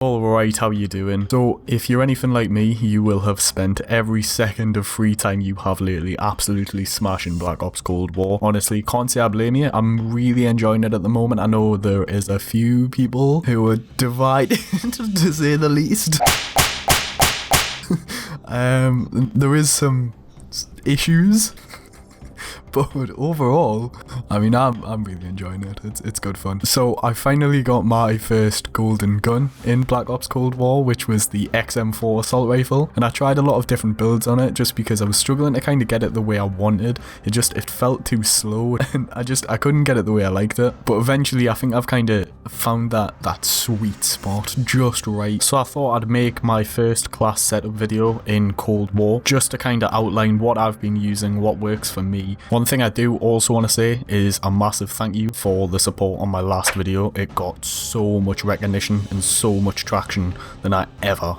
Alright, how you doing? So, if you're anything like me, you will have spent every second of free time you have lately absolutely smashing Black Ops Cold War. Honestly, can't say I blame you. I'm really enjoying it at the moment. I know there is a few people who are divided, to say the least. There is some issues. But overall, I mean, I'm really enjoying it. It's good fun. So I finally got my first golden gun in Black Ops Cold War, which was the XM4 assault rifle, and I tried a lot of different builds on it just because I was struggling to kind of get it the way I wanted. It felt too slow, and I couldn't get it the way I liked it. But eventually, I think I've kind of found that sweet spot just right. So I thought I'd make my first class setup video in Cold War just to kind of outline what I've been using, what works for me. One thing I do also want to say is a massive thank you for the support on my last video. It got so much recognition and so much traction than I ever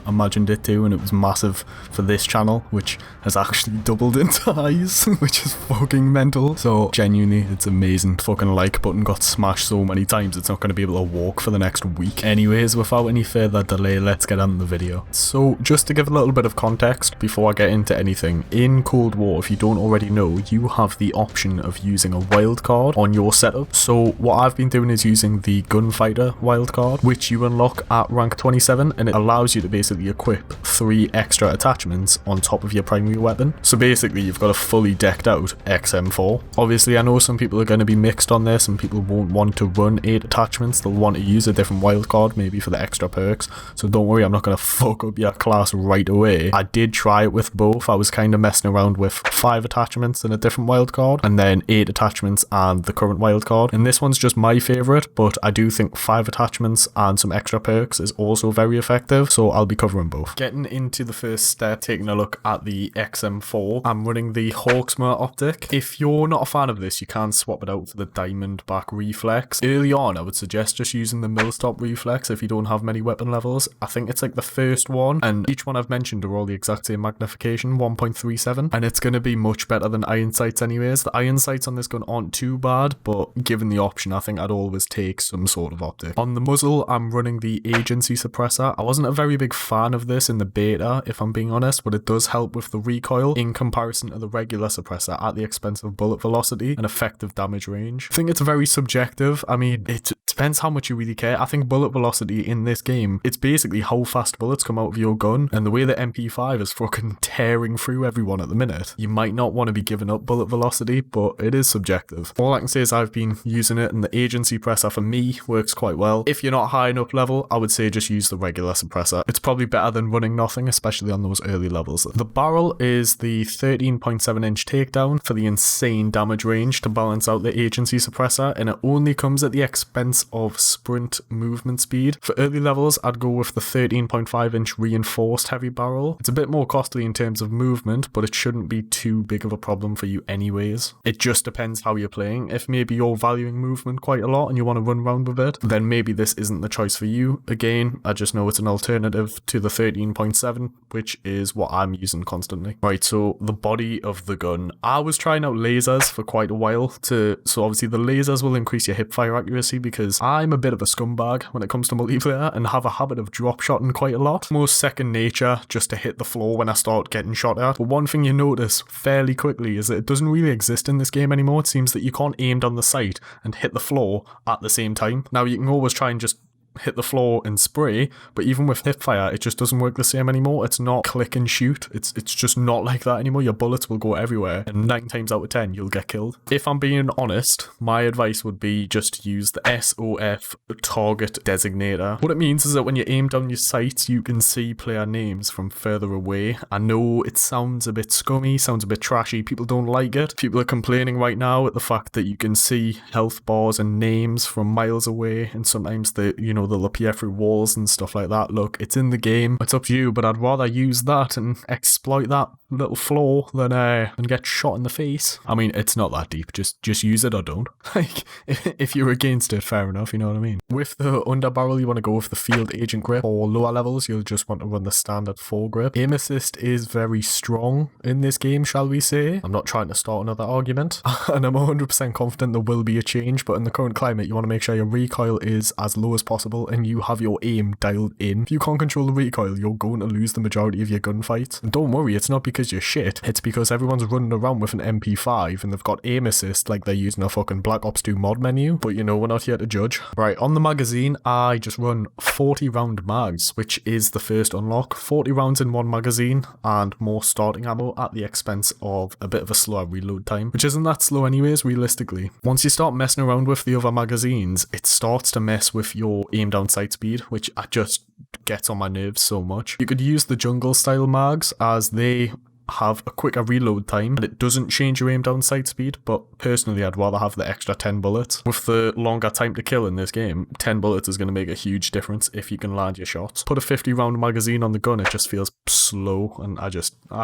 imagined it to, and it was massive for this channel, which has actually doubled in size, which is fucking mental. So genuinely, it's amazing. Fucking like button got smashed so many times it's not going to be able to walk for the next week. Anyways, without any further delay, let's get on the video. So just to give a little bit of context before I get into anything, in Cold War, if you don't already know, you have the option of using a wildcard on your setup. So what I've been doing is using the gunfighter wildcard, which you unlock at rank 27, and it allows you to basically equip 3 extra attachments on top of your primary weapon. So basically you've got a fully decked out XM4. Obviously I know some people are going to be mixed on this, and people won't want to run 8 attachments. They'll want to use a different wildcard maybe for the extra perks. So don't worry, I'm not going to fuck up your class right away. I did try it with both. I was kind of messing around with 5 attachments and a different wildcard, and then 8 attachments and the current wildcard, and this one's just my favorite, but I do think 5 attachments and some extra perks is also very effective, so I'll be covering both. Getting into the first step, taking a look at the XM4, I'm running the Hawksmoor optic. If you're not a fan of this, you can swap it out for the diamond back reflex. Early on I would suggest just using the millstop reflex if you don't have many weapon levels. I think it's like the first one, and each one I've mentioned are all the exact same magnification, 1.37, and it's going to be much better than iron sights anyways. The iron sights on this gun aren't too bad, but given the option, I think I'd always take some sort of optic. On the muzzle, I'm running the agency suppressor. I wasn't a very big fan of this in the beta, if I'm being honest, but it does help with the recoil in comparison to the regular suppressor at the expense of bullet velocity and effective damage range. I think it's very subjective. I mean, it depends how much you really care. I think bullet velocity in this game, it's basically how fast bullets come out of your gun, and the way the MP5 is fucking tearing through everyone at the minute, you might not want to be giving up bullet velocity, but it is subjective. All I can say is I've been using it, and the agency suppressor for me works quite well. If you're not high enough level, I would say just use the regular suppressor. It's probably better than running nothing, especially on those early levels. The barrel is the 13.7 inch takedown for the insane damage range to balance out the agency suppressor, and it only comes at the expense of sprint movement speed. For early levels, I'd go with the 13.5 inch reinforced heavy barrel. It's a bit more costly in terms of movement, but it shouldn't be too big of a problem for you anyways. It just depends how you're playing. If maybe you're valuing movement quite a lot and you want to run around with it, then maybe this isn't the choice for you. Again, I just know it's an alternative to the 13.7, which is what I'm using constantly. Right, so the body of the gun. I was trying out lasers for quite a while so obviously the lasers will increase your hip fire accuracy, because I'm a bit of a scumbag when it comes to multiplayer and have a habit of drop shotting quite a lot. Most second nature just to hit the floor when I start getting shot at. But one thing you notice fairly quickly is that it doesn't really exist in this game anymore. It seems that you can't aim down the sight and hit the floor at the same time. Now you can always try and just hit the floor and spray, but even with hip fire, it just doesn't work the same anymore. It's not click and shoot. It's just not like that anymore. Your bullets will go everywhere, and 9 times out of 10 you'll get killed. If I'm being honest, my advice would be just to use the SOF target designator. What it means is that when you aim down your sights, you can see player names from further away. I know it sounds a bit scummy, sounds a bit trashy, people don't like it. People are complaining right now at the fact that you can see health bars and names from miles away, and sometimes they'll appear through walls and stuff like that. Look, it's in the game, it's up to you, but I'd rather use that and exploit that little flaw than get shot in the face. I mean, it's not that deep. Just use it or don't. Like, if you're against it, fair enough, you know what I mean? With the underbarrel, you want to go with the field agent grip. For lower levels, you'll just want to run the standard foregrip. Aim assist is very strong in this game, shall we say. I'm not trying to start another argument, and I'm 100% confident there will be a change, but in the current climate, you want to make sure your recoil is as low as possible and you have your aim dialed in. If you can't control the recoil, you're going to lose the majority of your gunfights. And don't worry, it's not because you're shit, it's because everyone's running around with an MP5 and they've got aim assist like they're using a fucking Black Ops 2 mod menu. But you know, we're not here to judge. Right, on the magazine, I just run 40 round mags, which is the first unlock. 40 rounds in one magazine and more starting ammo at the expense of a bit of a slower reload time, which isn't that slow anyways, realistically. Once you start messing around with the other magazines, it starts to mess with your aim down sight speed, which just gets on my nerves so much. You could use the jungle style mags as they have a quicker reload time and it doesn't change your aim down sight speed, but personally I'd rather have the extra 10 bullets. With the longer time to kill in this game, 10 bullets is going to make a huge difference if you can land your shots. Put a 50 round magazine on the gun, it just feels slow and I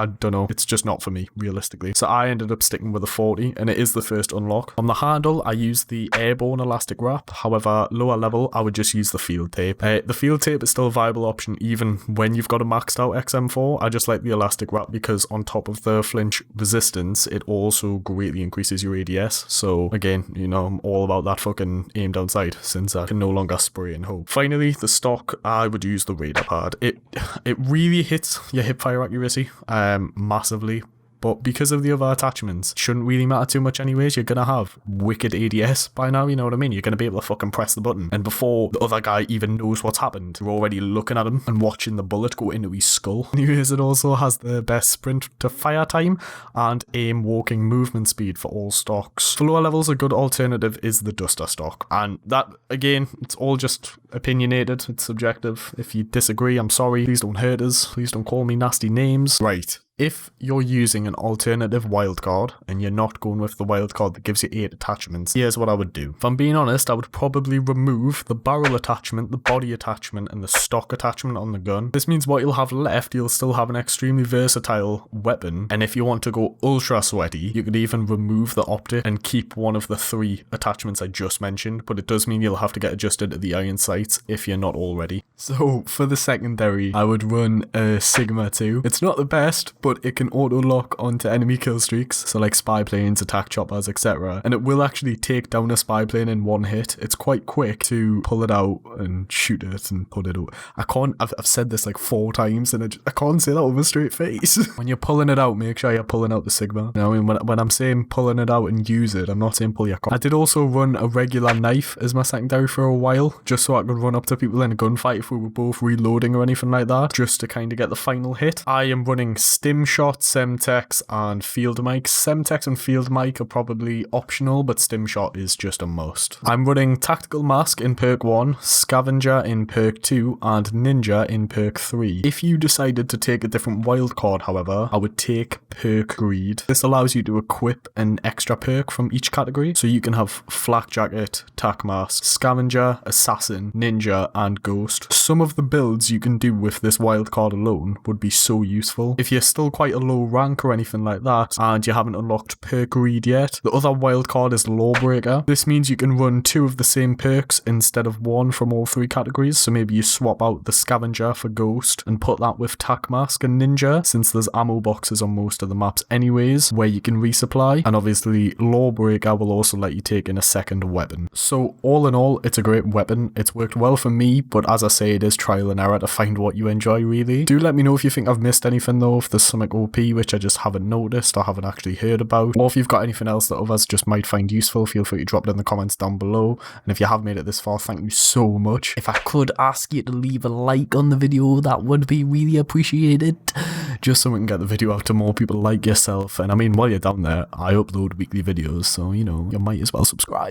don't know, it's just not for me realistically. So I ended up sticking with a 40 and it is the first unlock. On the handle I used the airborne elastic wrap, however lower level I would just use the field tape. The field tape is still a viable option even when you've got a maxed out XM4. I just like the elastic wrap because on top of the flinch resistance, it also greatly increases your ADS. So again, you know, I'm all about that fucking aim down sight since I can no longer spray and hope. Finally, the stock, I would use the radar pad. It really hits your hip fire accuracy massively. But because of the other attachments, shouldn't really matter too much anyways. You're gonna have wicked ADS by now, you know what I mean? You're gonna be able to fucking press the button, and before the other guy even knows what's happened, you're already looking at him and watching the bullet go into his skull. Anyways, it also has the best sprint to fire time and aim walking movement speed for all stocks. For lower levels, a good alternative is the Duster stock. And that, again, it's all just opinionated, it's subjective. If you disagree, I'm sorry. Please don't hurt us. Please don't call me nasty names. Right. If you're using an alternative wildcard and you're not going with the wildcard that gives you 8 attachments, here's what I would do. If I'm being honest, I would probably remove the barrel attachment, the body attachment, and the stock attachment on the gun. This means what you'll have left, you'll still have an extremely versatile weapon, and if you want to go ultra sweaty, you could even remove the optic and keep one of the 3 attachments I just mentioned, but it does mean you'll have to get adjusted to the iron sights if you're not already. So for the secondary, I would run a Sigma 2. It's not the best, but it can auto-lock onto enemy kill streaks, so like spy planes, attack choppers, etc. And it will actually take down a spy plane in one hit. It's quite quick to pull it out and shoot it and put it out. I've said this like 4 times and I can't say that with a straight face. When you're pulling it out, make sure you're pulling out the Sigma. You know, I mean, when I'm saying pulling it out and use it, I'm not saying pull your cock. I did also run a regular knife as my secondary for a while, just so I could run up to people in a gunfight if we were both reloading or anything like that, just to kind of get the final hit. I am running stim shot, Semtex, and field mic. Semtex and field mic are probably optional, but stim shot is just a must. I'm running tactical mask in perk 1, scavenger in perk 2, and ninja in perk 3. If you decided to take a different wildcard, however, I would take perk greed. This allows you to equip an extra perk from each category, so you can have flak jacket, tac mask, scavenger, assassin, ninja, and ghost. Some of the builds you can do with this wildcard alone would be so useful. If you're still quite a low rank or anything like that, and you haven't unlocked perk greed yet, the other wildcard is lawbreaker. This means you can run 2 of the same perks instead of 1 from all 3 categories, so maybe you swap out the scavenger for ghost and put that with tac mask and ninja, since there's ammo boxes on most of the maps anyways where you can resupply, and obviously lawbreaker will also let you take in a second weapon. So all in all, it's a great weapon. It's worked well for me, but as I say, it is trial and error to find what you enjoy really. Do let me know if you think I've missed anything though, if there's something OP which I just haven't noticed or haven't actually heard about, or if you've got anything else that others just might find useful, feel free to drop it in the comments down below. And if you have made it this far, thank you so much. If I could ask you to leave a like on the video, that would be really appreciated, just so we can get the video out to more people like yourself. And I mean, while you're down there, I upload weekly videos, so you know, you might as well subscribe.